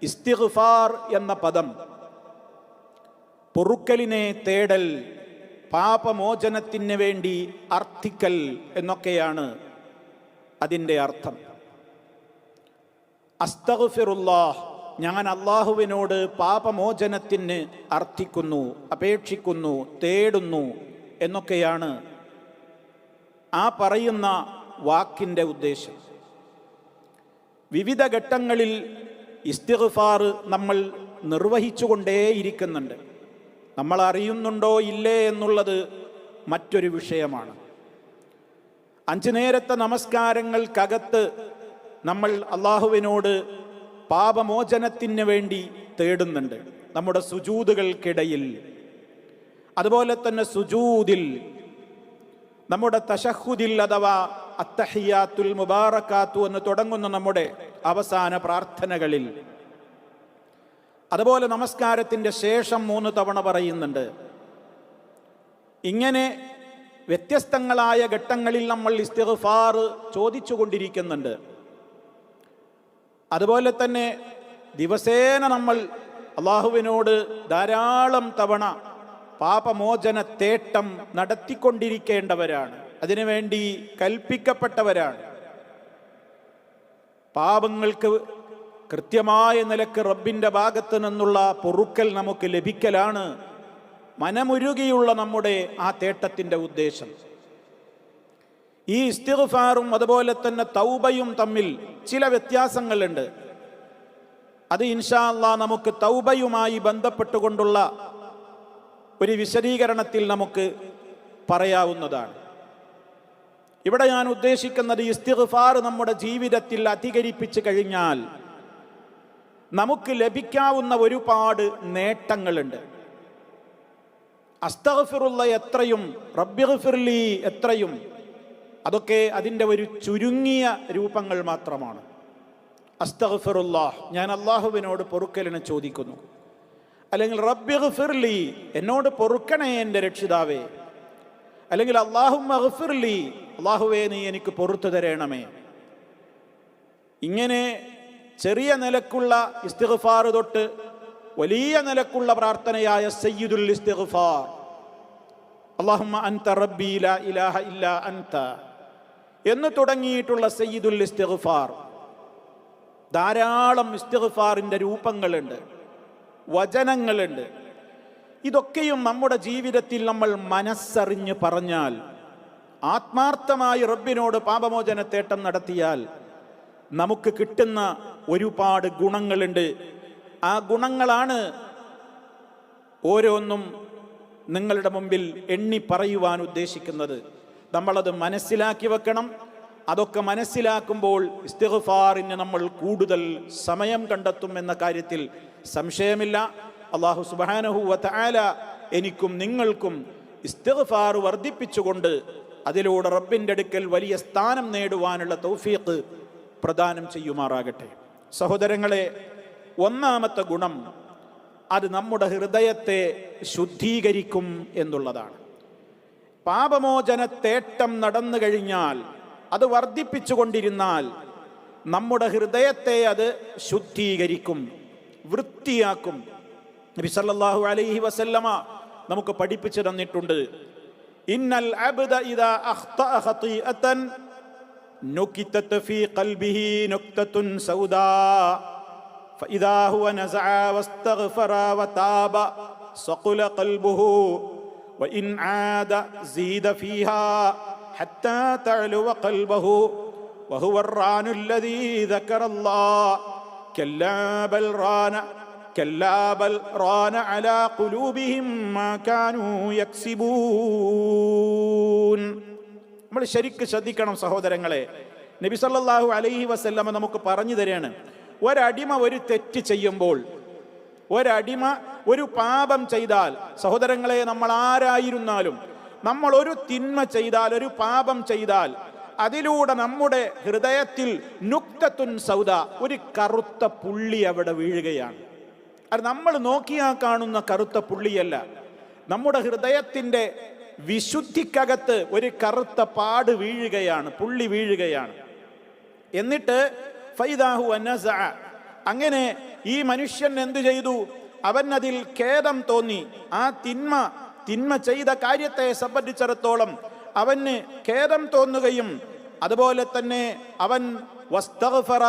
ഇസ്തിഗ്ഫാർ എന്ന പദം പൊറുക്കലിനെ തേടൽ, പാപമോചനത്തിന് വേണ്ടി അർത്ഥിക്കൽ എന്നൊക്കെയാണ് അതിൻ്റെ അർത്ഥം. അസ്തഗ്ഫിറുല്ലാഹ്, ഞാൻ അള്ളാഹുവിനോട് പാപമോചനത്തിന് അർത്ഥിക്കുന്നു, അപേക്ഷിക്കുന്നു, തേടുന്നു എന്നൊക്കെയാണ് ആ പറയുന്ന വാക്കിൻ്റെ ഉദ്ദേശം. വിവിധ ഘട്ടങ്ങളിൽ ഇസ്തിഗ്ഫാർ നമ്മൾ നിർവഹിച്ചുകൊണ്ടേയിരിക്കുന്നുണ്ട്. നമ്മൾ അറിയുന്നുണ്ടോ ഇല്ലേ എന്നുള്ളത് മറ്റൊരു വിഷയമാണ്. 5 നേരത്തെ നമസ്കാരങ്ങൾക്കകത്ത് നമ്മൾ അള്ളാഹുവിനോട് പാപമോചനത്തിന് വേണ്ടി തേടുന്നുണ്ട്. നമ്മുടെ സുജൂദുകൾക്കിടയിൽ, അതുപോലെ തന്നെ സുജൂദിൽ, നമ്മുടെ തശഹുദിൽ അഥവാ അത്തഹിയാത്തുൽ മുബാറക്കാത്തു എന്ന് തുടങ്ങുന്ന നമ്മുടെ അവസാന പ്രാർത്ഥനകളിൽ, അതുപോലെ നമസ്കാരത്തിൻ്റെ ശേഷം 3 തവണ പറയുന്നുണ്ട്. ഇങ്ങനെ വ്യത്യസ്തങ്ങളായ ഘട്ടങ്ങളിൽ നമ്മൾ ഇസ്തിഗ്ഫാർ ചോദിച്ചു കൊണ്ടിരിക്കുന്നുണ്ട്. അതുപോലെ തന്നെ ദിവസേന നമ്മൾ അള്ളാഹുവിനോട് ധാരാളം തവണ പാപമോചന തേട്ടം നടത്തിക്കൊണ്ടിരിക്കേണ്ടവരാണ്, അതിനുവേണ്ടി കൽപ്പിക്കപ്പെട്ടവരാണ്. പാപങ്ങൾക്ക് കൃത്യമായ നിലക്ക് റബ്ബിൻ്റെ ഭാഗത്ത് നിന്നുള്ള പൊറുക്കൽ നമുക്ക് ലഭിക്കലാണ് മനമുരുകിയുള്ള നമ്മുടെ ആ തേട്ടത്തിൻ്റെ ഉദ്ദേശം. ഈ ഇസ്തിഗ്ഫാറും അതുപോലെ തന്നെ തൗബയും തമ്മിൽ ചില വ്യത്യാസങ്ങളുണ്ട്. അത് ഇൻഷാ അല്ലാഹ് നമുക്ക് തൗബയുമായി ബന്ധപ്പെട്ടുകൊണ്ടുള്ള ഒരു വിശദീകരണത്തിൽ നമുക്ക് പറയാവുന്നതാണ്. ഇവിടെ ഞാൻ ഉദ്ദേശിക്കുന്നത്, ഇസ്തിഗ്ഫാർ നമ്മുടെ ജീവിതത്തിൽ അധികരിപ്പിച്ചു കഴിഞ്ഞാൽ നമുക്ക് ലഭിക്കാവുന്ന ഒരുപാട് നേട്ടങ്ങളുണ്ട്. അസ്തഗ്ഫിറുള്ള എത്രയും, റബ്ബിഗ്ഫിർലി എത്രയും, അതൊക്കെ അതിൻ്റെ ഒരു ചുരുങ്ങിയ രൂപങ്ങൾ മാത്രമാണ്. അസ്തഗ്ഫിറുല്ലാഹ്, ഞാൻ അള്ളാഹുവിനോട് പൊറുക്കലിനെ ചോദിക്കുന്നു, അല്ലെങ്കിൽ റബ്ബിഗ്ഫിർലി, എന്നോട് പൊറുക്കണേ എൻ്റെ രക്ഷിതാവേ, അല്ലെങ്കിൽ അല്ലാഹുമ്മഗ്ഫിർലി, അള്ളാഹുവേ നീ എനിക്ക് പൊറുത്തു തരണമേ. ഇങ്ങനെ ചെറിയ നിലക്കുള്ള ഇസ്തിഗ്ഫാർ തൊട്ട് വലിയ നിലക്കുള്ള പ്രാർത്ഥനയായ സയ്യിദുൽ ഇസ്തിഗ്ഫാർ, അല്ലാഹുമ്മ അൻത റബ്ബി ലാ ഇലാഹ ഇല്ലാ അൻത എന്ന് തുടങ്ങിയിട്ടുള്ള സയ്യിദുൽ ഇസ്തിഗ്ഫാർ, ധാരാളം ഇസ്തിഗ്ഫാറിൻ്റെ രൂപങ്ങളുണ്ട്, വചനങ്ങളുണ്ട്. ഇതൊക്കെയും നമ്മുടെ ജീവിതത്തിൽ നമ്മൾ മനസ്സറിഞ്ഞ് പറഞ്ഞാൽ, ആത്മാർത്ഥമായി റബ്ബിനോട് പാപമോചന തേട്ടം നടത്തിയാൽ നമുക്ക് കിട്ടുന്ന ഒരുപാട് ഗുണങ്ങളുണ്ട്. ആ ഗുണങ്ങളാണ് ഓരോന്നും നിങ്ങളുടെ മുമ്പിൽ എണ്ണി പറയുവാൻ ഉദ്ദേശിക്കുന്നത്. നമ്മളത് മനസ്സിലാക്കി വെക്കണം. അതൊക്കെ മനസ്സിലാക്കുമ്പോൾ ഇസ്തിഗ്ഫാറിന് നമ്മൾ കൂടുതൽ സമയം കണ്ടെത്തും എന്ന കാര്യത്തിൽ സംശയമില്ല. അല്ലാഹു സുബ്ഹാനഹു വ തആല എനിക്കും നിങ്ങൾക്കും ഇസ്തിഗ്ഫാർ വർദ്ധിപ്പിച്ചുകൊണ്ട് അതിലൂടെ റബ്ബിൻ്റെ അടുക്കൽ വലിയ സ്ഥാനം നേടുവാനുള്ള തൗഫീഖ് പ്രദാനം ചെയ്യുമാറാകട്ടെ. സഹോദരങ്ങളെ, ഒന്നാമത്തെ ഗുണം അത് നമ്മുടെ ഹൃദയത്തെ ശുദ്ധീകരിക്കും എന്നുള്ളതാണ്. പാപമോചന തേട്ടം നടന്നു കഴിഞ്ഞാൽ, അത് വർദ്ധിപ്പിച്ചുകൊണ്ടിരുന്നാൽ നമ്മുടെ ഹൃദയത്തെ അത് ശുദ്ധീകരിക്കും, വൃത്തിയാക്കും. നബി സല്ലല്ലാഹു അലൈഹി വസല്ലമ നമുക്ക് പഠിപ്പിച്ചു തന്നിട്ടുണ്ട്, ഇന്നൽ അബ്ദ ഇദാ അഖ്തഅ ഖതീഅതൻ നുകിതത് ഫീ ഖൽബിഹി നുക്തത്തുൻ സൗദാ ഫഇദാ ഹുവ നസഅ വസ്തഗ്ഫറ വതാബ സഖല ഖൽബുഹു വഇൻ ആദ സീദ ഫീഹാ ഹത്താ തഅലുവ ഖൽബുഹു വഹുവ الران الذي ذكر الله كلا بل ران على قلوبهم ما كانوا يكسبون. നമ്മൾ ശരിക്ക് ശ്രദ്ധിക്കണം സഹോദരങ്ങളെ. നബി സല്ലല്ലാഹു അലൈഹി വസല്ലമ നമുക്ക് പറഞ്ഞു തരികയാണ്, ഒരടിമ ഒരു തെറ്റ് ചെയ്യുമ്പോൾ, ഒരടിമ ഒരു പാപം ചെയ്താൽ, സഹോദരങ്ങളെ നമ്മൾ ആരായിരുന്നാലും നമ്മൾ ഒരു തിന്മ ചെയ്താൽ, ഒരു പാപം ചെയ്താൽ, അതിലൂടെ നമ്മുടെ ഹൃദയത്തിൽ നുക്തത്തുൻ സൗദ, ഒരു കറുത്ത പുള്ളി അവിടെ വീഴുകയാണ്. അത് നമ്മൾ നോക്കിയാൽ കാണുന്ന കറുത്ത പുള്ളിയല്ല, നമ്മുടെ ഹൃദയത്തിൻ്റെ വിശുദ്ധിക്കകത്ത് ഒരു കറുത്ത പാട് വീഴുകയാണ്, പുള്ളി വീഴുകയാണ്. എന്നിട്ട് ഫൈദാഹു അനസഅ, അങ്ങനെ ഈ മനുഷ്യൻ എന്തു ചെയ്തു? അവൻ അതിൽ ഖേദം തോന്നി. ആ തിന്മ ചെയ്ത കാര്യത്തെ സംബന്ധിച്ചിടത്തോളം അവന് ഖേദം തോന്നുകയും അതുപോലെ തന്നെ അവൻ വസ്തഗ്ഫറ,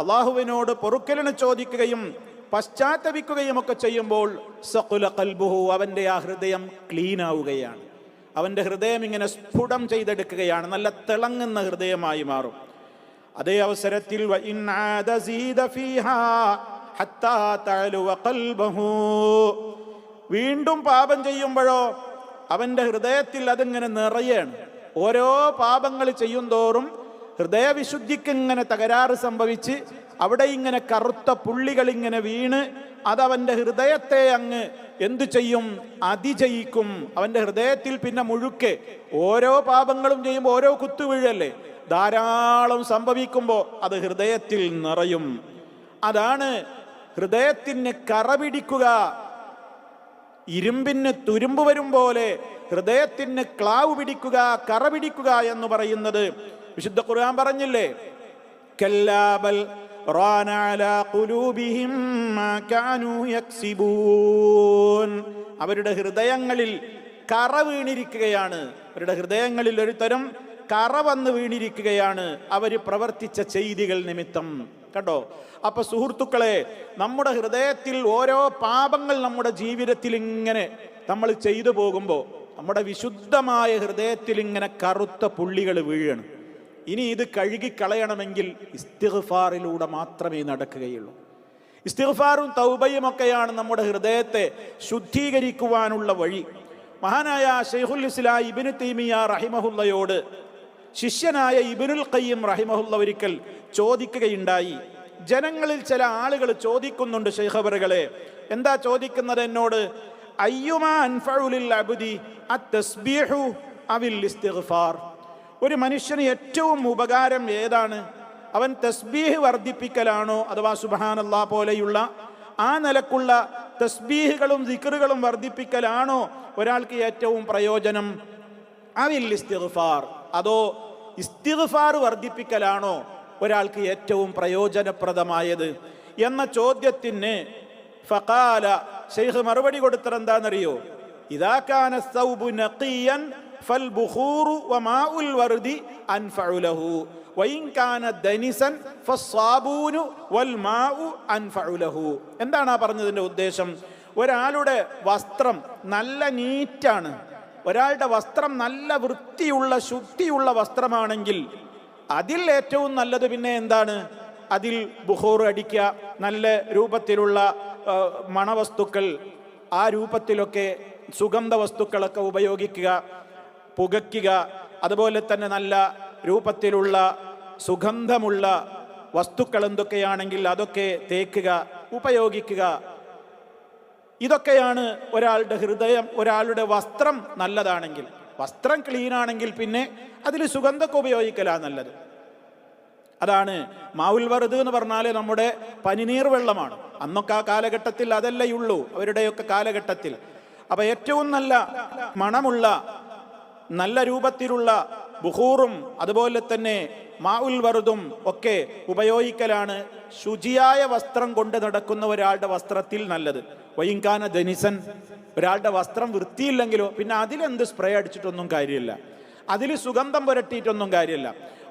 അള്ളാഹുവിനോട് പൊറുക്കലിന് ചോദിക്കുകയും പശ്ചാത്തപിക്കുകയും ഒക്കെ ചെയ്യുമ്പോൾ സഖുല ഖൽബുഹു, അവന്റെ ആ ഹൃദയം ക്ലീൻ ആവുകയാണ്. അവന്റെ ഹൃദയം ഇങ്ങനെ സ്ഫുടം ചെയ്തെടുക്കുകയാണ്, നല്ല തിളങ്ങുന്ന ഹൃദയമായി മാറും. അതേ അവസരത്തിൽ വീണ്ടും പാപം ചെയ്യുമ്പോഴോ അവന്റെ ഹൃദയത്തിൽ അതിങ്ങനെ നിറയാണ്. ഓരോ പാപങ്ങൾ ചെയ്യും തോറും ഹൃദയവിശുദ്ധിക്ക് ഇങ്ങനെ തകരാറ് സംഭവിച്ച് അവിടെ ഇങ്ങനെ കറുത്ത പുള്ളികൾ ഇങ്ങനെ വീണ് അതവന്റെ ഹൃദയത്തെ അങ്ങ് എന്തു ചെയ്യും? അതിജയിക്കും. അവന്റെ ഹൃദയത്തിൽ പിന്നെ മുഴുക്കെ ഓരോ പാപങ്ങളും ചെയ്യുമ്പോൾ ഓരോ കുത്തുവീഴല്ലേ, ധാരാളം സംഭവിക്കുമ്പോൾ അത് ഹൃദയത്തിൽ നിറയും. അതാണ് ഹൃദയത്തിന് കറ പിടിക്കുക. ഇരുമ്പിന് തുരുമ്പ് വരും പോലെ ഹൃദയത്തിന് ക്ലാവ് പിടിക്കുക, കറ പിടിക്കുക എന്ന് പറയുന്നത് വിശുദ്ധ ഖുർആൻ പറഞ്ഞില്ലേ? കല്ലാ ബൽ റാന അലാ ഖുലൂബിഹിം മാ കാനൂ യക്സിബൂൻ. അവരുടെ ഹൃദയങ്ങളിൽ കറ വീണിരിക്കുകയാണ്. അവരുടെ ഹൃദയങ്ങളിൽ ഒരു തരം കറ വന്ന് വീണിരിക്കുകയാണ് അവർ പ്രവർത്തിച്ച ചെയ്തികൾ നിമിത്തം. കണ്ടോ? അപ്പൊ സുഹൃത്തുക്കളെ, നമ്മുടെ ഹൃദയത്തിൽ ഓരോ പാപങ്ങൾ നമ്മുടെ ജീവിതത്തിൽ ഇങ്ങനെ നമ്മൾ ചെയ്തു പോകുമ്പോൾ നമ്മുടെ വിശുദ്ധമായ ഹൃദയത്തിൽ ഇങ്ങനെ കറുത്ത പുള്ളികൾ വീഴണം. ഇനി ഇത് കഴുകിക്കളയണമെങ്കിൽ ഇസ്തിഗ്ഫാറിലൂടെ മാത്രമേ നടക്കുകയുള്ളൂ. ഇസ്തിഗ്ഫാറും തൗബയും ഒക്കെയാണ് നമ്മുടെ ഹൃദയത്തെ ശുദ്ധീകരിക്കുവാനുള്ള വഴി. മഹാനായ ശൈഖുൽ ഇസ്ലാം ഇബ്നു തൈമിയ്യ റഹിമഹുല്ലയോട് ശിഷ്യനായ ഇബ്നുൽ ഖയ്യിം റഹിമഹുല്ല ഒരിക്കൽ ചോദിക്കുകയുണ്ടായി. ജനങ്ങളിൽ ചില ആളുകൾ ചോദിക്കുന്നുണ്ട്, ശൈഖവറുകളെ, എന്താ ചോദിക്കുന്നത് എന്നോട്? അയ്യുമാ അൻഫഉ ലിൽ അബ്ദി അത്തസ്ബീഹു അവിൽ ഇസ്തിഗ്ഫാർ. ഒരു മനുഷ്യന് ഏറ്റവും ഉപകാരം ഏതാണ്? അവൻ തസ്ബീഹ് വർദ്ധിപ്പിക്കലാണോ അഥവാ സുബ്ഹാനല്ലാഹ് പോലെയുള്ള ആ നിലക്കുള്ള തസ്ബീഹുകളും ദിക്റുകളും വർദ്ധിപ്പിക്കലാണോ ഒരാൾക്ക് ഏറ്റവും പ്രയോജനം? അവിൽ ഇസ്തിഗ്ഫാർ, അതോ ഇസ്തിഗ്ഫാർ വർദ്ധിപ്പിക്കലാണോ ഒരാൾക്ക് ഏറ്റവും പ്രയോജനപ്രദമായത് എന്ന ചോദ്യത്തിന് ഫഖാല, ശൈഖ് മറുപടി കൊടുത്തത് എന്താണെന്നറിയോ? ഇദാ കാന സൗബു നഖിയൻ ഫൽ ബുഖൂറു വമാഉൽ വർദി അൻഫഉ ലഹു വഇൻ കാന ദനിസൻ ഫസ്സാബൂനു വൽ മാഉ അൻഫഉ ലഹു. എന്താണ് ആ പറഞ്ഞതിന്റെ ഉദ്ദേശം? ഒരാളുടെ വസ്ത്രം നല്ല നീറ്റാണ്, ഒരാളുടെ വസ്ത്രം നല്ല വൃത്തിയുള്ള ശുദ്ധിയുള്ള വസ്ത്രമാണെങ്കിൽ അതിൽ ഏറ്റവും നല്ലത് പിന്നെ എന്താണ്? അതിൽ ബുഖൂർ അടിക്കുക, നല്ല രൂപത്തിലുള്ള മണവസ്തുക്കൾ, ആ രൂപത്തിലൊക്കെ സുഗന്ധ വസ്തുക്കളൊക്കെ ഉപയോഗിക്കുക, പുകയ്ക്കുക. അതുപോലെ തന്നെ നല്ല രൂപത്തിലുള്ള സുഗന്ധമുള്ള വസ്തുക്കൾ എന്തൊക്കെയാണെങ്കിൽ അതൊക്കെ തേക്കുക, ഉപയോഗിക്കുക. ഇതൊക്കെയാണ് ഒരാളുടെ ഹൃദയം, ഒരാളുടെ വസ്ത്രം നല്ലതാണെങ്കിൽ. വസ്ത്രം ക്ലീനാണെങ്കിൽ പിന്നെ അതിൽ സുഗന്ധമൊക്കെ ഉപയോഗിക്കലാ നല്ലത്. അതാണ് മാവുൽ വറുദ് എന്ന് പറഞ്ഞാൽ നമ്മുടെ പനിനീർ വെള്ളമാണ്. അന്നൊക്കെ ആ കാലഘട്ടത്തിൽ അതല്ലേ ഉള്ളൂ, അവരുടെയൊക്കെ കാലഘട്ടത്തിൽ. അപ്പൊ ഏറ്റവും നല്ല മണമുള്ള നല്ല രൂപത്തിലുള്ള ബുഖൂറും അതുപോലെ തന്നെ മാഉൽ വറുദും ഒക്കെ ഉപയോഗിക്കലാണ് ശുചിയായ വസ്ത്രം കൊണ്ട് നടക്കുന്ന ഒരാളുടെ വസ്ത്രത്തിൽ നല്ലത്. വൈൻകാന ദനിസൻ, ഒരാളുടെ വസ്ത്രം വൃത്തിയില്ലെങ്കിലോ പിന്നെ അതിലെന്ത് സ്പ്രേ അടിച്ചിട്ടൊന്നും കാര്യമില്ല, അതിൽ സുഗന്ധം പുരട്ടിയിട്ടൊന്നും കാര്യമില്ല.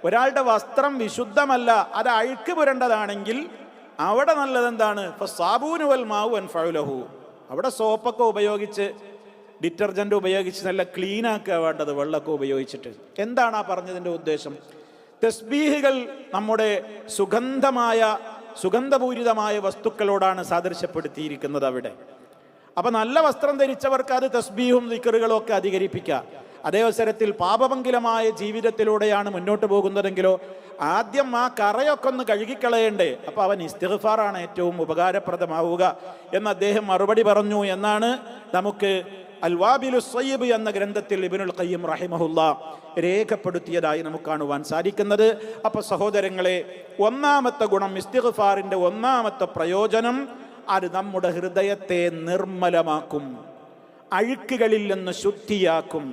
ഒരാളുടെ വസ്ത്രം വിശുദ്ധമല്ല, അത് അഴുക്ക് പുരണ്ടതാണെങ്കിൽ അവിടെ നല്ലതെന്താണ്? ഫസ്സാബൂനു വൽ മാഉ അൻഫഉ ലഹു. അവിടെ സോപ്പൊക്കെ ഉപയോഗിച്ച് ഡിറ്റർജന്റ് ഉപയോഗിച്ച് നല്ല ക്ലീൻ ആക്കുക വേണ്ടത്, വെള്ളമൊക്കെ ഉപയോഗിച്ചിട്ട്. എന്താണ് ആ പറഞ്ഞതിൻ്റെ ഉദ്ദേശം? തസ്ബീഹുകൾ നമ്മുടെ സുഗന്ധപൂരിതമായ വസ്തുക്കളോടാണ് സാദൃശ്യപ്പെടുത്തിയിരിക്കുന്നത് അവിടെ. അപ്പൊ നല്ല വസ്ത്രം ധരിച്ചവർക്ക് അത് തസ്ബീഹും ദിക്റുകളും ഒക്കെ അധികരിപ്പിക്കുക. അതേ അവസരത്തിൽ പാപമംഗലമായ ജീവിതത്തിലൂടെയാണ് മുന്നോട്ട് പോകുന്നതെങ്കിലോ ആദ്യം ആ കറയൊക്കെ ഒന്ന് കഴുകിക്കളയണ്ടേ. അപ്പൊ അവൻ ഇസ്തിഗ്ഫാറാണ് ഏറ്റവും ഉപകാരപ്രദമാവുക എന്ന് അദ്ദേഹം മറുപടി പറഞ്ഞു എന്നാണ് നമുക്ക് അൽവാബിലു സയ്യിബ് എന്ന ഗ്രന്ഥത്തിൽ ഇബ്നുൽ ഖയ്യിം റഹിമഹുല്ലാ രേഖപ്പെടുത്തിയതായി നമുക്ക് കാണുവാൻ സാധിക്കുന്നത്. അപ്പൊ സഹോദരങ്ങളെ, ഒന്നാമത്തെ ഗുണം, ഇസ്തിഗ്ഫാറിന്റെ ഒന്നാമത്തെ പ്രയോജനം, അത് നമ്മുടെ ഹൃദയത്തെ നിർമ്മലമാക്കും, അഴുക്കുകളിൽ നിന്ന് ശുദ്ധിയാക്കും,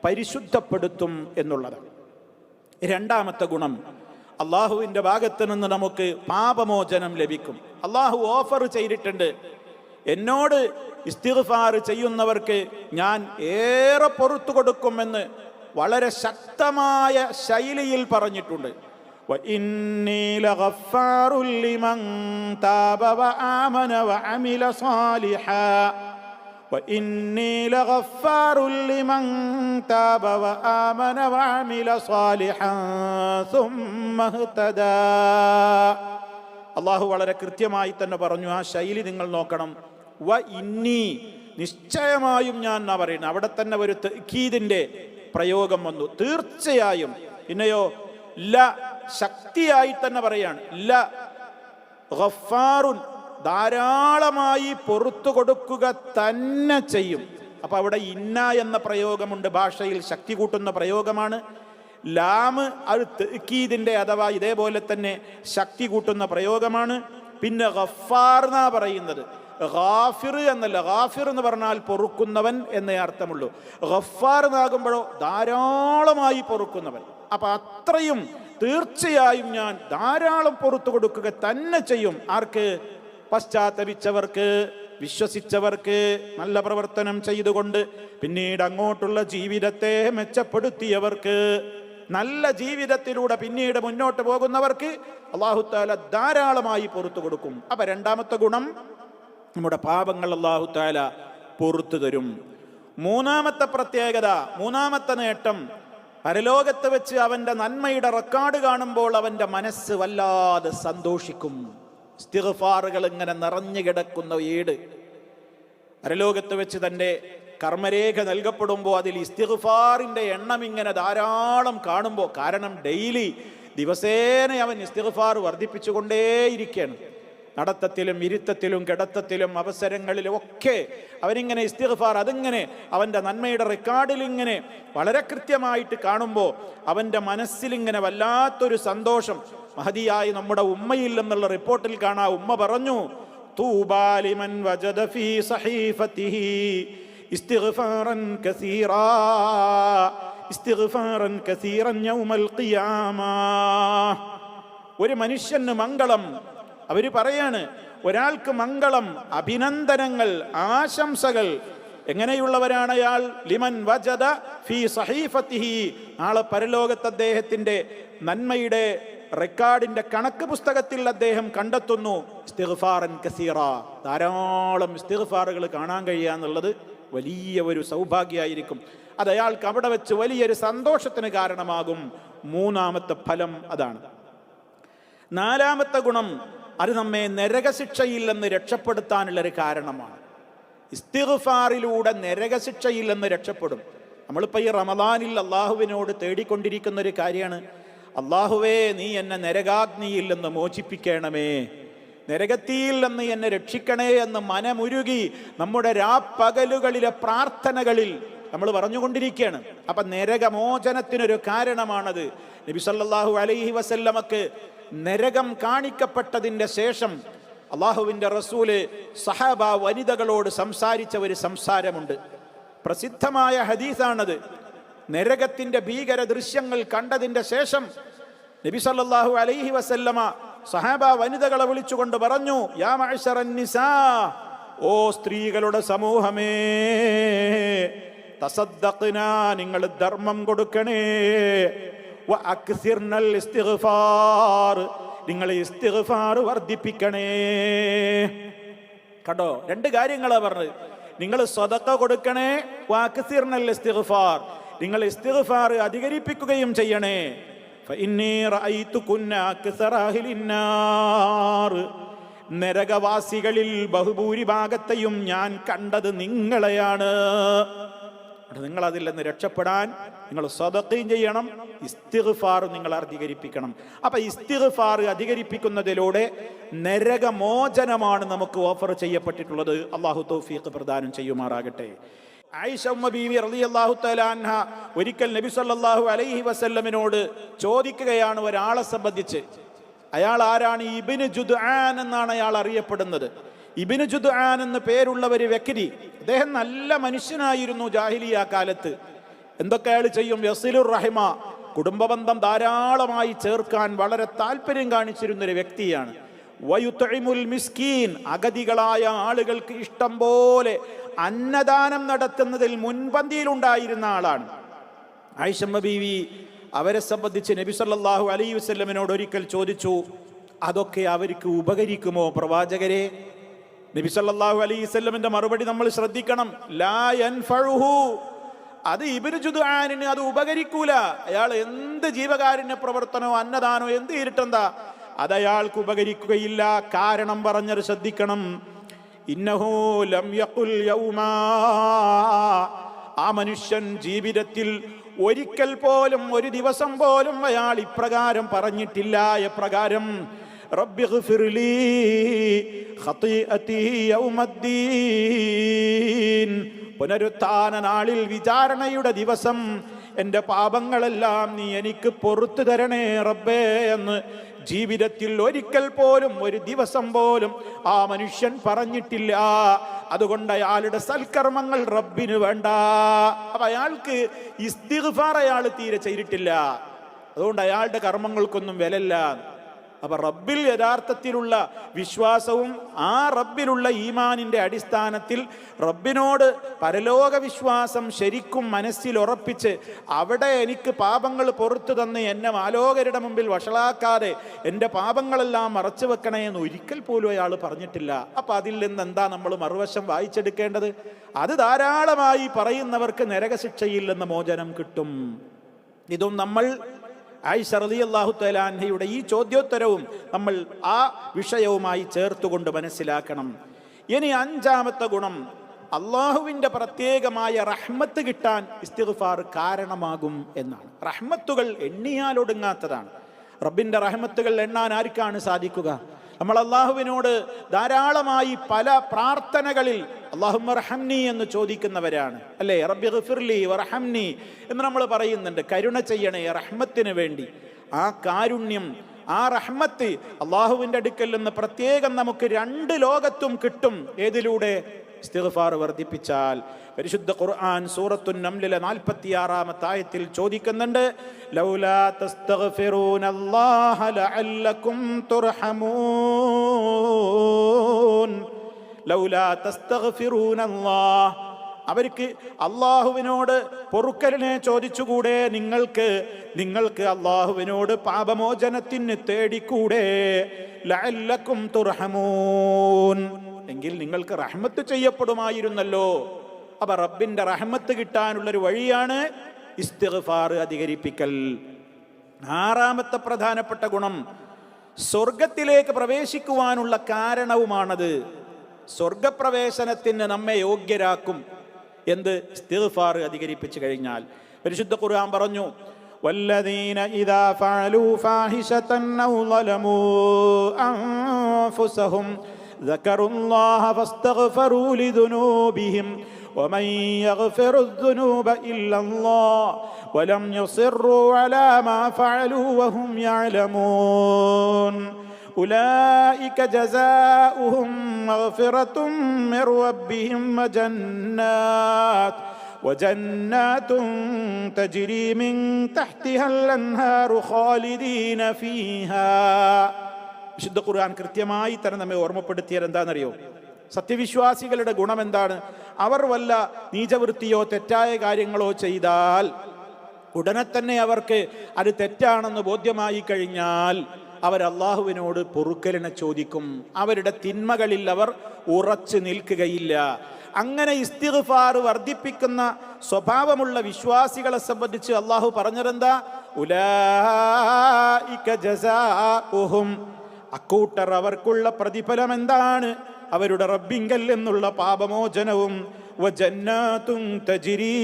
പരിശുദ്ധപ്പെടുത്തും എന്നുള്ളതാണ്. രണ്ടാമത്തെ ഗുണം, അള്ളാഹുവിൻ്റെ ഭാഗത്ത് നിന്ന് നമുക്ക് പാപമോചനം ലഭിക്കും. അള്ളാഹു ഓഫർ ചെയ്തിട്ടുണ്ട്, എന്നോട് ഇസ്തിഗ്ഫാർ ചെയ്യുന്നവർക്ക് ഞാൻ ഏറെ പുറത്തു കൊടുക്കുമെന്ന് വളരെ ശക്തമായ ശൈലിയിൽ പറഞ്ഞിട്ടുണ്ട്. وَإِنِّي لَغَفَّارٌ لِمَنْ تَابَ وَآمَنَ وَعَمِلَ صَالِحًا وَإِنِّي لَغَفَّارٌ لِمَنْ تَابَ وَآمَنَ وَعَمِلَ صَالِحًا ثُمَّ اهْتَدَى. അള്ളാഹു വളരെ കൃത്യമായി തന്നെ പറഞ്ഞു. ആ ശൈലി നിങ്ങൾ നോക്കണം. വ ഇന്നി, നിശ്ചയമായും ഞാൻ എന്നാ പറയുന്നത്. അവിടെ തന്നെ ഒരു തഅ്കീദിന്റെ പ്രയോഗം വന്നു. തീർച്ചയായും. പിന്നെയോ ല, ശക്തിയായി തന്നെ പറയാണ്. ല ഗഫാറുൻ, ധാരാളമായി പുറത്തു കൊടുക്കുക തന്നെ ചെയ്യും. അപ്പൊ അവിടെ ഇന്ന എന്ന പ്രയോഗമുണ്ട്, ഭാഷയിൽ ശക്തി കൂട്ടുന്ന പ്രയോഗമാണ്. ലാമ് അത് തഅ്കീദിന്റെ അഥവാ ഇതേപോലെ തന്നെ ശക്തി കൂട്ടുന്ന പ്രയോഗമാണ്. പിന്നെ ഗഫാർ എന്നാ പറയുന്നത്. ഗാഫിർ എന്നല്ല, ഗാഫിർ എന്ന് പറഞ്ഞാൽ പൊറുക്കുന്നവൻ എന്നേ അർത്ഥമുള്ളൂ. ഗഫാർ എന്നാകുമ്പോഴോ ധാരാളമായി പൊറുക്കുന്നവൻ. അപ്പൊ അത്രയും തീർച്ചയായും ഞാൻ ധാരാളം പുറത്തു കൊടുക്കുക തന്നെ ചെയ്യും. ആർക്ക്? പശ്ചാത്തപിച്ചവർക്ക്, വിശ്വസിച്ചവർക്ക്, നല്ല പ്രവർത്തനം ചെയ്തുകൊണ്ട് പിന്നീട് അങ്ങോട്ടുള്ള ജീവിതത്തെ മെച്ചപ്പെടുത്തിയവർക്ക്, നല്ല ജീവിതത്തിലൂടെ പിന്നീട് മുന്നോട്ട് പോകുന്നവർക്ക് അല്ലാഹു തആല ധാരാളമായി പുറത്തു കൊടുക്കും. അപ്പൊ രണ്ടാമത്തെ ഗുണം, നമ്മുടെ പാപങ്ങൾ അല്ലാഹു തആല പുറത്തു തരും. മൂന്നാമത്തെ പ്രത്യേകത, മൂന്നാമത്തെ നേട്ടം, പരലോകത്ത് വെച്ച് അവന്റെ നന്മയുടെ റെക്കോർഡ് കാണുമ്പോൾ അവന്റെ മനസ്സ് വല്ലാതെ സന്തോഷിക്കും. ഇസ്തിഗ്ഫാറുകൾ ഇങ്ങനെ നിറഞ്ഞു കിടക്കുന്ന ഏട് പരലോകത്ത് വെച്ച് തൻ്റെ കർമ്മരേഖ നൽകപ്പെടുമ്പോൾ അതിൽ ഇസ്തിഗ്ഫാറിന്റെ എണ്ണം ഇങ്ങനെ ധാരാളം കാണുമ്പോൾ, കാരണം ഡെയിലി ദിവസേന അവൻ ഇസ്തിഗ്ഫാർ വർദ്ധിപ്പിച്ചുകൊണ്ടേയിരിക്കുകയാണ്. നടത്തത്തിലും ഇരുത്തത്തിലും കിടത്തത്തിലും അവസരങ്ങളിലും ഒക്കെ അവനിങ്ങനെ ഇസ്തിഗ്ഫാർ, അതിങ്ങനെ അവൻ്റെ നന്മയുടെ റെക്കോർഡിൽ ഇങ്ങനെ വളരെ കൃത്യമായിട്ട് കാണുമ്പോൾ അവൻ്റെ മനസ്സിലിങ്ങനെ വല്ലാത്തൊരു സന്തോഷം. മഹദിയായി നമ്മുടെ ഉമ്മയിൽ നിന്നുള്ള റിപ്പോർട്ടിൽ കാണാം, ഉമ്മ പറഞ്ഞു, തൂബാ ലിമൻ വജദ ഫീ സഹീഫതിഹി ഇസ്തിഗ്ഫാറൻ കസീറാ ഇസ്തിഗ്ഫാറൻ കസീറൻ യൗമൽ ഖിയാമ. ഒരു മനുഷ്യന് മംഗളം, അവര് പറയാണ്, ഒരാൾക്ക് മംഗളം, അഭിനന്ദനങ്ങൾ, ആശംസകൾ. എങ്ങനെയുള്ളവരാണ് അയാൾ? ലിമൻ വജദ ഫീ സഹീഫതിഹി, നാളെ പരലോകത്ത് അദ്ദേഹത്തിന്റെ നന്മയുടെ റെക്കോർഡിന്റെ കണക്ക് പുസ്തകത്തിൽ അദ്ദേഹം കണ്ടെത്തുന്നു ഇസ്തിഗ്ഫാറൻ കസീറ, ധാരാളം ഇസ്തിഗ്ഫാറുകൾ കാണാൻ കഴിയുക എന്നുള്ളത് വലിയ ഒരു സൗഭാഗ്യമായിരിക്കും. അത് അയാൾക്ക് അവിടെ വെച്ച് വലിയൊരു സന്തോഷത്തിന് കാരണമാകും. മൂന്നാമത്തെ ഫലം അതാണ്. നാലാമത്തെ ഗുണം, അത് നമ്മെ നരകശിക്ഷയിൽ നിന്ന് രക്ഷപ്പെടുത്താനുള്ളൊരു കാരണമാണ്. ഇസ്തിഗ്ഫാറിലൂടെ നരകശിക്ഷയിൽ നിന്ന് രക്ഷപ്പെടും. നമ്മളിപ്പോൾ ഈ റമദാനിൽ അള്ളാഹുവിനോട് തേടിക്കൊണ്ടിരിക്കുന്ന ഒരു കാര്യമാണ്, അള്ളാഹുവേ നീ എന്നെ നരകാഗ്നിയിൽ നിന്ന് മോചിപ്പിക്കണമേ, നരകത്തിയിൽ നിന്ന് എന്നെ രക്ഷിക്കണേ എന്ന് മനമുരുകി നമ്മുടെ രാപ്പകലുകളിലെ പ്രാർത്ഥനകളിൽ നമ്മൾ പറഞ്ഞുകൊണ്ടിരിക്കുകയാണ്. അപ്പൊ നരകമോചനത്തിനൊരു കാരണമാണത്. നബി സല്ലല്ലാഹു അലൈഹി വസല്ലമക്ക് നരകം കാണിക്കപ്പെട്ടതിൻ്റെ ശേഷം അള്ളാഹുവിൻ്റെ റസൂല് സഹാബ വനിതകളോട് സംസാരിച്ച ഒരു സംസാരമുണ്ട്. പ്രസിദ്ധമായ ഹദീസാണത്. നരകത്തിന്റെ ഭീകര ദൃശ്യങ്ങൾ കണ്ടതിൻ്റെ ശേഷം നബി സല്ലല്ലാഹു അലൈഹി വസല്ലമ സഹാബ വനിതകളെ വിളിച്ചുകൊണ്ട് പറഞ്ഞു, യാ മഅ്ശറൻ നിസാ, ഓ സ്ത്രീകളുടെ സമൂഹമേ, തസദ്ദഖ്നാ, നിങ്ങൾ ധർമ്മം കൊടുക്കണേ, വ അക്സിർനൽ ഇസ്തിഗ്ഫാർ, നിങ്ങൾ ഇസ്തിഗ്ഫാർ വർദ്ധിപ്പിക്കണേ. കണ്ടോ, രണ്ട് കാര്യങ്ങളാ പറഞ്ഞത്. നിങ്ങൾ സ്വതക്ക കൊടുക്കണേ, വ അക്സിർനൽ ഇസ്തിഗ്ഫാർ, നിങ്ങൾ ഇസ്തിഗ്ഫാർ അധികരിപ്പിക്കുകയും ചെയ്യണേ. ഫഇന്നീ റഅയ്തുകുന്ന അക്സറ അഹ്ലിന്നാർ, നരകവാസികളിൽ ബഹുഭൂരിഭാഗത്തെയും ഞാൻ കണ്ടത് നിങ്ങളെയാണ്. നിങ്ങൾ അതിൽ നിന്ന് രക്ഷപ്പെടാൻ നിങ്ങൾ സദഖയും ചെയ്യണം, ഇസ്തിഗ്ഫാർ നിങ്ങൾ അധികരിപ്പിക്കണം. അപ്പൊ ഇസ്തിഗ്ഫാർ അധികരിപ്പിക്കുന്നതിലൂടെ നരകമോചനമാണ് നമുക്ക് ഓഫർ ചെയ്യപ്പെട്ടിട്ടുള്ളത്. അള്ളാഹു തൗഫീഖ് പ്രദാനം ചെയ്യുമാറാകട്ടെ. ആയിഷ ഉമ്മ ബീവി റളിയല്ലാഹു തആല അൻഹ ഒരിക്കൽ നബി സല്ലല്ലാഹു അലൈഹി വസല്ലമിനോട് ചോദിക്കുകയാണ് ഒരാളെ സംബന്ധിച്ച്. അയാൾ ആരാണ്? ഇബ്നു ജുദ്ആൻ എന്നാണ് അയാൾ അറിയപ്പെടുന്നത്. ഇബ്നു ജുദ്ആൻ എന്ന് പേരുള്ള ഒരു വ്യക്തി, അദ്ദേഹം നല്ല മനുഷ്യനായിരുന്നു ജാഹിലിയ കാലത്ത്. എന്തൊക്കെ അയാൾ ചെയ്യും? യസിലുർ റഹിമ, കുടുംബബന്ധം ധാരാളമായി ചേർക്കാൻ വളരെ താല്പര്യം കാണിച്ചിരുന്നൊരു വ്യക്തിയാണ്. വയുത്ഇമുൽ മിസ്കീൻ, അഗതികളായ ആളുകൾക്ക് ഇഷ്ടം പോലെ അന്നദാനം നടത്തുന്നതിൽ മുൻപന്തിയിലുണ്ടായിരുന്ന ആളാണ്. ആയിഷമ്മ ബീവി അവരെ സംബന്ധിച്ച് നബി സല്ലല്ലാഹു അലൈഹി വസല്ലമയോട് ഒരിക്കൽ ചോദിച്ചു, അതൊക്കെ അവർക്ക് ഉപകരിക്കുമോ പ്രവാചകരെ? നബി സല്ലല്ലാഹു അലൈഹി വസല്ലമിന്റെ മറുപടി നമ്മൾ ശ്രദ്ധിക്കണം. ലാ യൻഫഉഹു, അത് ഇബ്നു ജുദ്ആനിന് അത് ഉപകരിക്കൂല. അയാൾ എന്ത് ജീവകാരുണ്യ പ്രവർത്തനമോ അന്നദാനോ എന്ത് ഇരുട്ടെന്താ, അത് അയാൾക്ക് ഉപകരിക്കുകയില്ല. കാരണം പറഞ്ഞത് ശ്രദ്ധിക്കണം. ഇന്നഹു ലം യഖുൽ യൗമാ, ആ മനുഷ്യൻ ജീവിതത്തിൽ ഒരിക്കൽ പോലും ഒരു ദിവസം പോലും അയാൾ ഇപ്രകാരം പറഞ്ഞിട്ടില്ല. എപ്രകാരം? റബ്ബിഗ്ഫിർലി ഖതീഅതി യൗമദ്ദീൻ, പുനരുത്ഥാന നാളിൽ വിചാരണയുടെ ദിവസം എൻ്റെ പാപങ്ങളെല്ലാം നീ എനിക്ക് പൊറുത്തു തരണേ റബ്ബേ എന്ന് ജീവിതത്തിൽ ഒരിക്കൽ പോലും ഒരു ദിവസം പോലും ആ മനുഷ്യൻ പറഞ്ഞിട്ടില്ല. അതുകൊണ്ട് അയാളുടെ സൽക്കർമ്മങ്ങൾ റബ്ബിന് വേണ്ട. അപ്പൊ അയാൾക്ക് ഇസ്തിഗ്ഫാർ അയാൾ തീരെ ചെയ്തിട്ടില്ല. അതുകൊണ്ട് അയാളുടെ കർമ്മങ്ങൾക്കൊന്നും വിലയില്ല. അപ്പൊ റബ്ബിൽ യഥാർത്ഥത്തിലുള്ള വിശ്വാസവും ആ റബ്ബിലുള്ള ഈമാനിന്റെ അടിസ്ഥാനത്തിൽ റബ്ബിനോട് പരലോക വിശ്വാസം ശരിക്കും മനസ്സിൽ ഉറപ്പിച്ച് അവിടെ എനിക്ക് പാപങ്ങൾ പുറത്തു തന്ന് എന്നെ ആലോകരുടെ മുമ്പിൽ വഷളാക്കാതെ എൻ്റെ പാപങ്ങളെല്ലാം മറച്ചു വെക്കണേ എന്ന് ഒരിക്കൽ പോലും അയാൾ പറഞ്ഞിട്ടില്ല. അപ്പൊ അതിൽ നിന്ന് എന്താ നമ്മൾ മറുവശം വായിച്ചെടുക്കേണ്ടത്? അത് ധാരാളമായി പറയുന്നവർക്ക് നരകശിക്ഷയിൽ നിന്ന് മോചനം കിട്ടും. ഇതും നമ്മൾ ആയിഷ റളിയല്ലാഹു തആല അൻഹയുടെ ഈ ചോദ്യോത്തരവും നമ്മൾ ആ വിഷയവുമായി ചേർത്തുകൊണ്ട് മനസ്സിലാക്കണം. ഇനി അഞ്ചാമത്തെ ഗുണം, അള്ളാഹുവിൻ്റെ പ്രത്യേകമായ റഹ്മത്ത് കിട്ടാൻ ഇസ്തിഗ്ഫാർ കാരണമാകും എന്നാണ്. റഹ്മത്തുകൾ എണ്ണിയാലൊടുങ്ങാത്തതാണ്. റബ്ബിൻ്റെ റഹ്മത്തുകൾ എണ്ണാൻ ആർക്കാണ് സാധിക്കുക? നമ്മൾ അള്ളാഹുവിനോട് ധാരാളമായി പല പ്രാർത്ഥനകളിൽ അല്ലാഹുമ്മ റഹംനി എന്ന് ചോദിക്കുന്നവരാണ്, അല്ലേ? റബ്ബി ഗഫിർലി വറഹംനി എന്ന് നമ്മൾ പറയുന്നുണ്ട്. കരുണ ചെയ്യണേ, റഹ്മത്തിന് വേണ്ടി. ആ കാരുണ്യം, ആ റഹ്മത്ത് അള്ളാഹുവിൻ്റെ അടുക്കൽ നിന്ന് പ്രത്യേകം നമുക്ക് രണ്ട് ലോകത്തും കിട്ടും. ഏതിലൂടെ? ഇസ്തിഗ്ഫാർ വർദ്ധിപ്പിച്ചാൽ. പരിശുദ്ധ ഖുർആൻ സൂറത്തുൻ നംലിലെ 46-ാമത്തെ ആയത്തിൽ ചോദിക്കുന്നുണ്ട്, ലൗലാ തസ്തഗ്ഫിറൂനല്ലാഹ ലഅല്ലകും തുർഹമൂൻ. ലൗലാ തസ്തഗ്ഫിറൂനല്ലാഹ്, അവർക്ക് അള്ളാഹുവിനോട് പൊറുക്കലിനെ ചോദിച്ചുകൂടെ? നിങ്ങൾക്ക് അള്ളാഹുവിനോട് പാപമോചനത്തിന് തേടിക്കൂടെ? ലഅല്ലകും തുർഹമൂൻ, എങ്കിൽ നിങ്ങൾക്ക് റഹ്മത്ത് ചെയ്യപ്പെടുമായിരുന്നല്ലോ. അപ്പൊ റബ്ബിന്റെ റഹ്മത്ത് കിട്ടാനുള്ളൊരു വഴിയാണ് ഇസ്തിഗ്ഫാർ അധികരിപ്പിക്കൽ. ആറാമത്തെ പ്രധാനപ്പെട്ട ഗുണം, സ്വർഗത്തിലേക്ക് പ്രവേശിക്കുവാനുള്ള കാരണവുമാണത്. സ്വർഗപ്രവേശനത്തിന് നമ്മെ യോഗ്യരാക്കും. എന്ത്? ഇസ്തിഗ്ഫാർ അധികരിപ്പിച്ചു കഴിഞ്ഞാൽ. പരിശുദ്ധ ഖുർആൻ പറഞ്ഞു, വല്ലദീന ഇദാ ഫഅലൂ ഫാഹിശതൻ ഔ ളലമൂ അൻഫുസഹും ദക്കറുല്ലാഹ ഫസ്തഗ്ഫറൂ ലിദുനൂബിഹിം വമൻ യഗ്ഫിറു ദുനൂബ ഇല്ലല്ലാഹ് വലം യുസിറൂ അലാ മാ ഫഅലൂ വഹും യഅലമൂൻ ഉലൈക ജസാഉഹും മഗ്ഫിറത്തും മിർ റബ്ബിഹിം وجنات تجري من تحتها الأنهار خالدين فيها. വിശുദ്ധ ഖുർആൻ കൃത്യമായി തന്നെ നമ്മെ ഓർമ്മപ്പെടുത്തിയത് എന്താണെന്നറിയോ? സത്യവിശ്വാസികളുടെ ഗുണം എന്താണ്? അവർ വല്ല നീചവൃത്തിയോ തെറ്റായ കാര്യങ്ങളോ ചെയ്താൽ ഉടനെ തന്നെ അവർക്ക് അത് തെറ്റാണെന്ന് ബോധ്യമായി കഴിഞ്ഞാൽ അവർ അള്ളാഹുവിനോട് പൊറുക്കലിനെ ചോദിക്കും. അവരുടെ തിന്മകളിൽ അവർ ഉറച്ചു നിൽക്കുകയില്ല. അങ്ങനെ ഇസ്തിഗ്ഫാർ വർദ്ധിപ്പിക്കുന്ന സ്വഭാവമുള്ള വിശ്വാസികളെ സംബന്ധിച്ച് അള്ളാഹു പറഞ്ഞതെന്താ? ഉലൈക ജസാഉഹും, അക്കൂട്ടർ അവർക്കുള്ള പ്രതിഫലം എന്താണ്? അവരുടെ റബ്ബിങ്കൽ എന്നുള്ള പാപമോചനവും വജന്നാതുൻ തജ്രി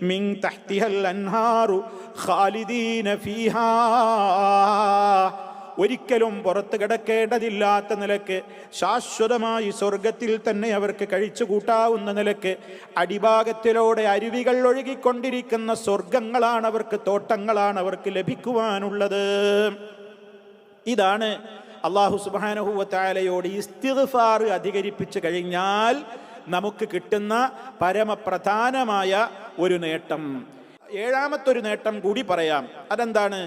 മിൻ തഹ്തിഹൽ അൻഹാറു ഖാലിദീന ഫീഹാ, ഒരിക്കലും പുറത്ത് കിടക്കേണ്ടതില്ലാത്ത നിലക്ക് ശാശ്വതമായി സ്വർഗത്തിൽ തന്നെ അവർക്ക് കഴിച്ചു കൂട്ടാവുന്ന നിലക്ക് അടിഭാഗത്തിലൂടെ അരുവികൾ ഒഴുകിക്കൊണ്ടിരിക്കുന്ന സ്വർഗങ്ങളാണ് അവർക്ക്, തോട്ടങ്ങളാണ് അവർക്ക് ലഭിക്കുവാനുള്ളത്. ഇതാണ് അല്ലാഹു സുബ്ഹാനഹു വ തആലയോട് ഇസ്തിഗ്ഫാർ അധികരിപ്പിച്ചു കഴിഞ്ഞാൽ നമുക്ക് കിട്ടുന്ന പരമപ്രധാനമായ ഒരു നേട്ടം. ഏഴാമത്തൊരു നേട്ടം കൂടി പറയാം. അതെന്താണ്?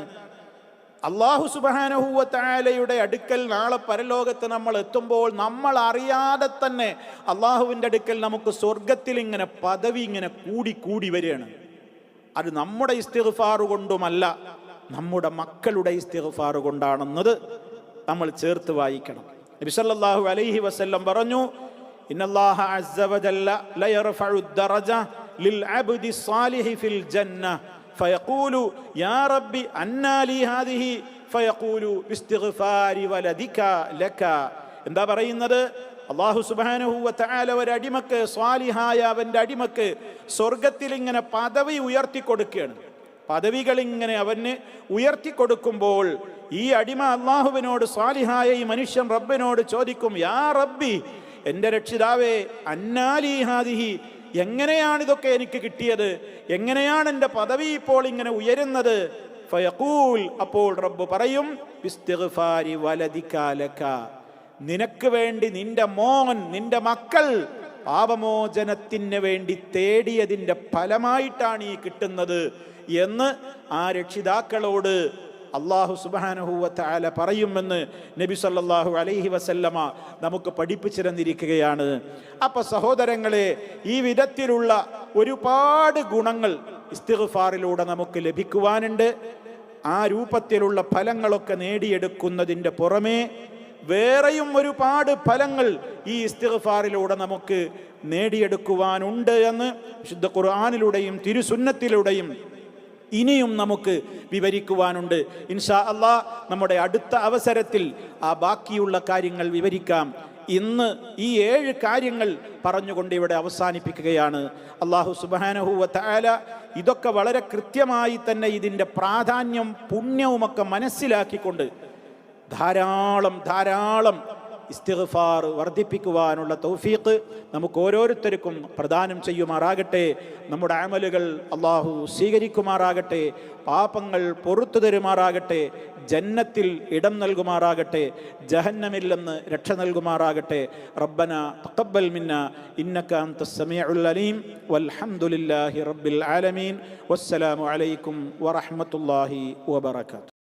അല്ലാഹു സുബ്ഹാനഹു വ തആലയുടെ അടുക്കൽ നാളെ പരലോകത്ത് നമ്മൾ എത്തുമ്പോൾ നമ്മൾ അറിയാതെ തന്നെ അള്ളാഹുവിൻ്റെ അടുക്കൽ നമുക്ക് സ്വർഗത്തിൽ ഇങ്ങനെ പദവി ഇങ്ങനെ കൂടി കൂടി വരികയാണ്. അത് നമ്മുടെ ഇസ്തിഗ്ഫാർ കൊണ്ടുമല്ല, നമ്മുടെ മക്കളുടെ ഇസ്തിഗ്ഫാർ കൊണ്ടാണെന്നത് നമ്മൾ ചേർത്ത് വായിക്കണം. നബി സല്ലല്ലാഹു അലൈഹി വസല്ലം പറഞ്ഞു, ഇന്നല്ലാഹ അസ്സ വജല്ല ലയർഫഉ ദറജ ലിൽ അബ്ദി സ്വാലിഹി ഫിൽ ജന്ന ഫയഖൂലു യാ റബ്ബി അന്നാ ലി ഹാദിഹി ഫയഖൂലു ബിസ്തിഗ്ഫാരി വലദിക ലക. എന്താ പറയുന്നത്? അല്ലാഹു സുബ്ഹാനഹു വ തആല ഒരു അടിമക്ക്, സ്വാലിഹായ അവൻ്റെ അടിമക്ക് സ്വർഗത്തിൽ ഇങ്ങനെ പദവി ഉയർത്തി കൊടുക്കുകയാണ്. പദവികൾ ഇങ്ങനെ അവന് ഉയർത്തി കൊടുക്കുമ്പോൾ ഈ അടിമ അള്ളാഹുവിനോട്, സ്വാലിഹായ ഈ മനുഷ്യൻ റബ്ബിനോട് ചോദിക്കും, യാ റബ്ബി, എൻ്റെ രക്ഷിതാവേ, അന്നാലി ഹാദിഹി, എങ്ങനെയാണിതൊക്കെ എനിക്ക് കിട്ടിയത്? എങ്ങനെയാണ് എൻ്റെ പദവി ഇപ്പോൾ ഇങ്ങനെ ഉയരുന്നത്? ഫയഖൂൽ, അപ്പോൾ റബ്ബ് പറയും, ബിസ്തിഗ്ഫാരി വലദിക ലക, നിനക്ക് വേണ്ടി നിന്റെ മോൻ, നിന്റെ മക്കൾ പാപമോചനത്തിന് വേണ്ടി തേടിയതിൻ്റെ ഫലമായിട്ടാണ് ഈ കിട്ടുന്നത് എന്ന് ആ രക്ഷിതാക്കളോട് അല്ലാഹു സുബ്ഹാനഹു വ തആല പറയുമെന്ന് നബി സല്ലല്ലാഹു അലൈഹി വസല്ലമ നമുക്ക് പഠിപ്പിച്ചു തന്നിരിക്കുകയാണ്. അപ്പൊ സഹോദരങ്ങളെ, ഈ വിധത്തിലുള്ള ഒരുപാട് ഗുണങ്ങൾ ഇസ്തിഗ്ഫാറിലൂടെ നമുക്ക് ലഭിക്കുവാനുണ്ട്. ആ രൂപത്തിലുള്ള ഫലങ്ങളൊക്കെ നേടിയെടുക്കുന്നതിൻ്റെ പുറമേ വേറെയും ഒരുപാട് ഫലങ്ങൾ ഈ ഇസ്തിഗ്ഫാറിലൂടെ നമുക്ക് നേടിയെടുക്കുവാനുണ്ട് എന്ന് വിശുദ്ധ ഖുർആനിലൂടെയും തിരുസുന്നത്തിലൂടെയും ഇനിയും നമുക്ക് വിവരിക്കുവാനുണ്ട്. ഇൻഷാ അല്ലാഹ് നമ്മുടെ അടുത്ത അവസരത്തിൽ ആ ബാക്കിയുള്ള കാര്യങ്ങൾ വിവരിക്കാം. ഇന്ന് ഈ 7 കാര്യങ്ങൾ പറഞ്ഞുകൊണ്ട് ഇവിടെ അവസാനിപ്പിക്കുകയാണ്. അല്ലാഹു സുബ്ഹാനഹു വ തആല ഇതൊക്കെ വളരെ കൃത്യമായി തന്നെ ഇതിൻ്റെ പ്രാധാന്യം, പുണ്യവുമൊക്കെ മനസ്സിലാക്കിക്കൊണ്ട് ധാരാളം ഇസ്തിഗ്ഫാർ വർദ്ധിപ്പിക്കുവാനുള്ള തൗഫീഖ് നമുക്ക് ഓരോരുത്തർക്കും പ്രദാനം ചെയ്യുമാറാകട്ടെ. നമ്മുടെ അമലുകൾ അല്ലാഹു സ്വീകരിക്കുമാറാകട്ടെ. പാപങ്ങൾ പൊറുത്തു തരുമാറാകട്ടെ. ജന്നത്തിൽ ഇടം നൽകുമാറാകട്ടെ. ജഹന്നമിൽ നിന്ന് രക്ഷ നൽകുമാറാകട്ടെ. റബ്ബന തഖബ്ബൽ മിന്നാ ഇന്നക അൻതസ് സമീഉൽ അലീം വൽഹംദുലില്ലാഹി റബ്ബിൽ ആലമീൻ. വസ്സലാമു അലൈക്കും വറഹ്മത്തുള്ളാഹി വബറകാതുഹു.